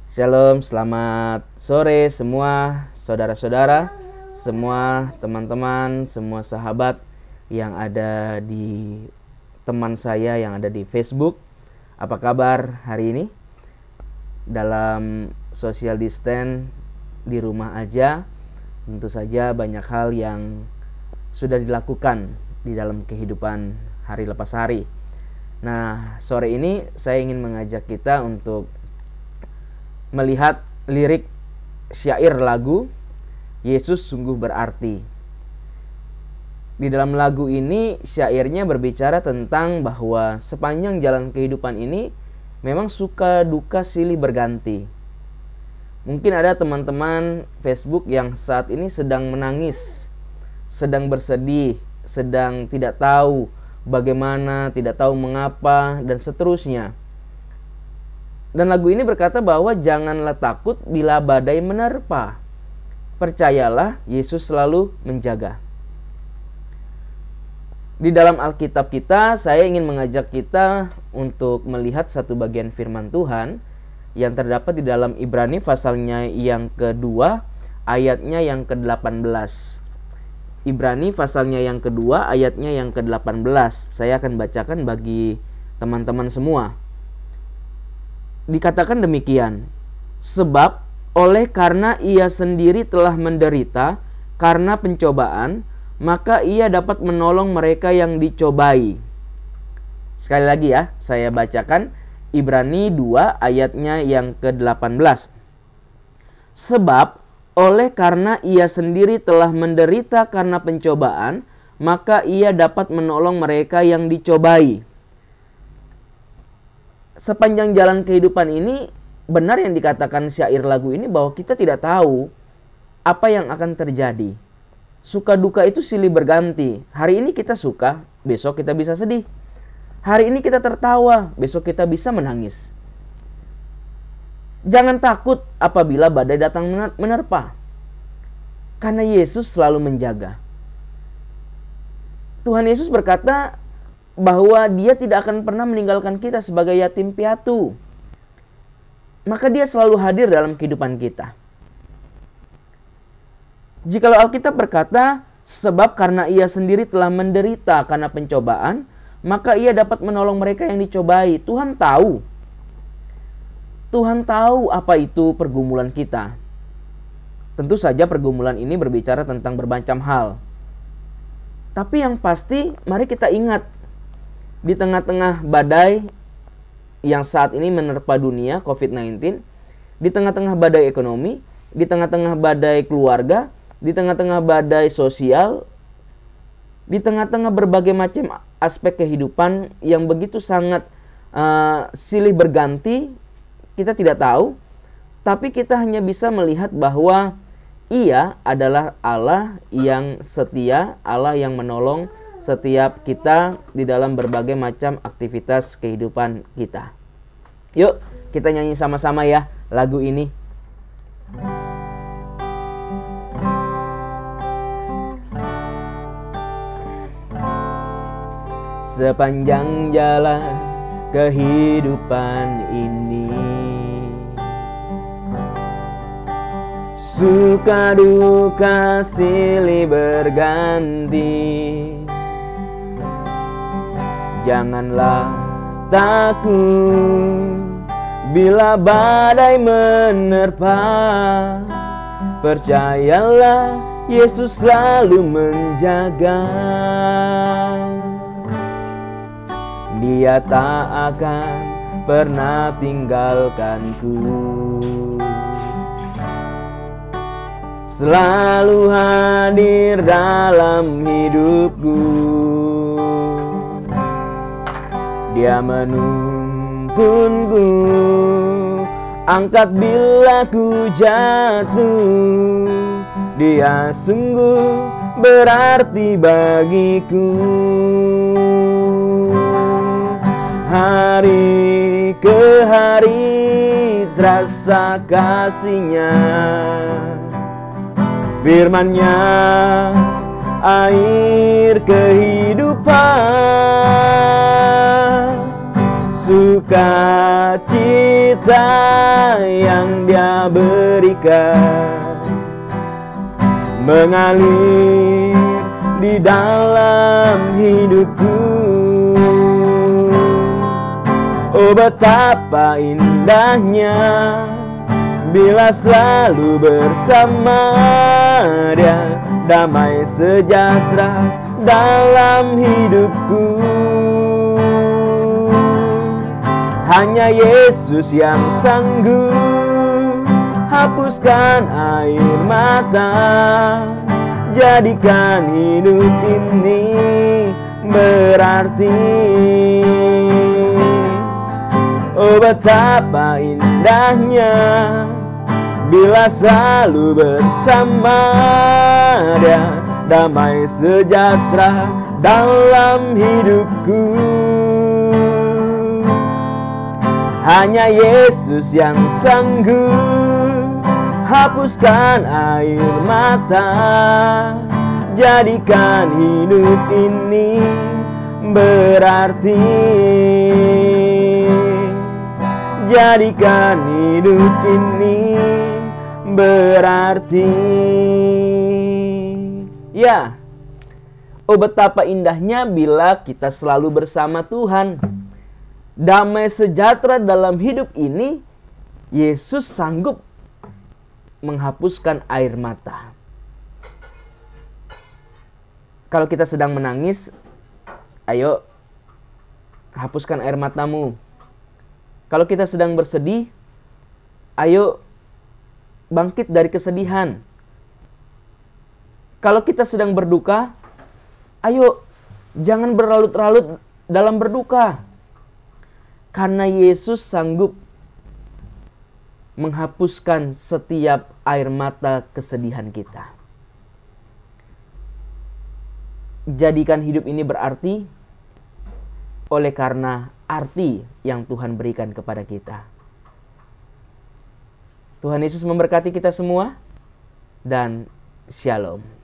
Shalom, selamat sore semua saudara-saudara, semua teman-teman, semua sahabat yang ada di teman saya yang ada di Facebook. Apa kabar hari ini? Dalam social distance di rumah aja, tentu saja banyak hal yang sudah dilakukan di dalam kehidupan hari lepas hari. Nah, sore ini saya ingin mengajak kita untuk melihat lirik syair lagu Yesus Sungguh Berarti. Di dalam lagu ini syairnya berbicara tentang bahwa sepanjang jalan kehidupan ini memang suka duka silih berganti. Mungkin ada teman-teman Facebook yang saat ini sedang menangis, sedang bersedih, sedang tidak tahu bagaimana, tidak tahu mengapa, dan seterusnya. Dan lagu ini berkata bahwa janganlah takut bila badai menerpa. Percayalah, Yesus selalu menjaga. Di dalam Alkitab kita, saya ingin mengajak kita untuk melihat satu bagian firman Tuhan yang terdapat di dalam Ibrani pasalnya yang kedua, ayatnya yang ke-18. Ibrani pasalnya yang kedua, ayatnya yang ke-18. Saya akan bacakan bagi teman-teman semua. Dikatakan demikian, sebab oleh karena ia sendiri telah menderita karena pencobaan, maka ia dapat menolong mereka yang dicobai. Sekali lagi ya, saya bacakan Ibrani 2 ayatnya yang ke-18. Sebab oleh karena ia sendiri telah menderita karena pencobaan, maka ia dapat menolong mereka yang dicobai. Sepanjang jalan kehidupan ini, benar yang dikatakan syair lagu ini bahwa kita tidak tahu apa yang akan terjadi. Suka duka itu silih berganti. Hari ini kita suka, besok kita bisa sedih. Hari ini kita tertawa, besok kita bisa menangis. Jangan takut apabila badai datang menerpa, karena Yesus selalu menjaga. Tuhan Yesus berkata bahwa dia tidak akan pernah meninggalkan kita sebagai yatim piatu. Maka dia selalu hadir dalam kehidupan kita. Jikalau Alkitab berkata, sebab karena ia sendiri telah menderita karena pencobaan, maka ia dapat menolong mereka yang dicobai. Tuhan tahu. Tuhan tahu apa itu pergumulan kita. Tentu saja pergumulan ini berbicara tentang bermacam hal. Tapi yang pasti, mari kita ingat, di tengah-tengah badai yang saat ini menerpa dunia, COVID-19, di tengah-tengah badai ekonomi, di tengah-tengah badai keluarga, di tengah-tengah badai sosial, di tengah-tengah berbagai macam aspek kehidupan yang begitu sangat silih berganti, kita tidak tahu, tapi kita hanya bisa melihat bahwa Ia adalah Allah yang setia, Allah yang menolong setiap kita di dalam berbagai macam aktivitas kehidupan kita. Yuk, kita nyanyi sama-sama ya lagu ini. Sepanjang jalan kehidupan ini, suka duka silih berganti. Janganlah takut bila badai menerpa. Percayalah, Yesus selalu menjaga. Dia tak akan pernah tinggalkanku. Selalu hadir dalam hidupku. Dia menuntunku, angkat bila ku jatuh. Dia sungguh berarti bagiku. Hari ke hari terasa kasih-Nya, firman-Nya air kehidupan. Sukacita yang Dia berikan mengalir di dalam hidupku. Oh, betapa indahnya bila selalu bersama Dia, damai sejahtera dalam hidupku. Hanya Yesus yang sanggup hapuskan air mata, jadikan hidup ini berarti. Oh, betapa indahnya bila selalu bersama Dia, damai sejahtera dalam hidupku. Hanya Yesus yang sanggup hapuskan air mata, jadikan hidup ini berarti. Jadikan hidup ini berarti. Ya, oh betapa indahnya bila kita selalu bersama Tuhan. Damai sejahtera dalam hidup ini, Yesus sanggup menghapuskan air mata. Kalau kita sedang menangis, ayo hapuskan air matamu. Kalau kita sedang bersedih, ayo bangkit dari kesedihan. Kalau kita sedang berduka, ayo jangan berlarut-larut dalam berduka. Karena Yesus sanggup menghapuskan setiap air mata kesedihan kita. Jadikan hidup ini berarti oleh karena arti yang Tuhan berikan kepada kita. Tuhan Yesus memberkati kita semua dan shalom.